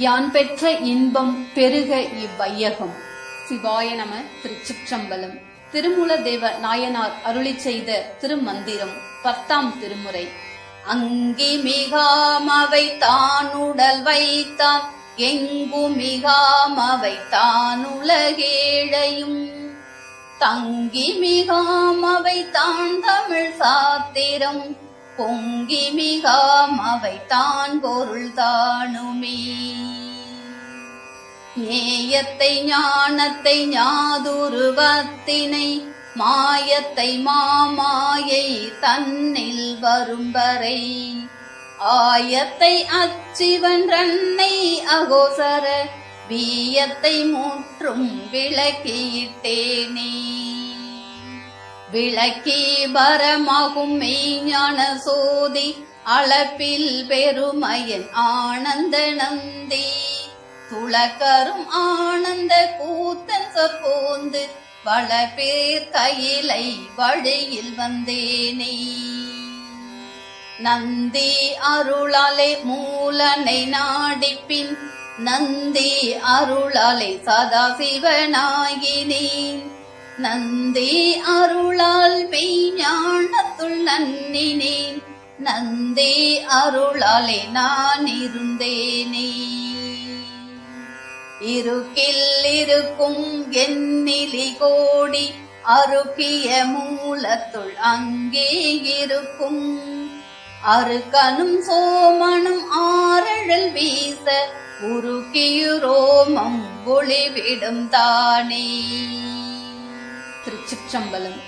யான் பெற்ற இன்பம் பெருக இவ்வையகம். சிவாய நம. திருச்சிற்றம்பலம். திருமூலதேவ நாயனார் அருளி செய்த திருமந்திரம் 10ஆம் திருமுறை. அங்கி மிகாமவை தானுடல் வைத்தான், எங்கு மிகாமவை தானுலகேழையும், தங்கி மிகாமவை தான் தமிழ் சாத்திரம், பொங்கி மிகாமவை தான் பொருள் தானுமே. நேயத்தை ஞானத்தை ஞாதுருவத்தினை, மாயத்தை மாமாயை தன்னில் வரும்பரை, ஆயத்தை அச்சிவன்றன்னை அகோசர, வீயத்தை முற்றும் விளக்கியிட்டேனே. விளக்கி பரமாகும் மெய்ஞான சோதி, அளப்பில் பெருமையன் ஆனந்த நந்தி, துளக்கரும் ஆனந்த கூத்தன் சொற்போந்து, பல பேர் கையிலை வழியில் வந்தேனே. நந்தி அருளாலே மூலனை நாடிப்பின், நந்தி அருளாலே சதாசிவனாகினேன், நந்தி அருளால் மெய்ஞானத்துள் நன்னினேன், நந்தி அருளாலே நான் இருந்தேனே. இருக்கில் இருக்கும் எண்ணிலி கோடி, அருக்கிய மூலத்துள் அங்கே இருக்கும், அருக்கனும் சோமனும் ஆரழல் வீச, உருக்கியுரோமம் ஒளிவிடும் தானே. திருச்சிற்றம்பலம்.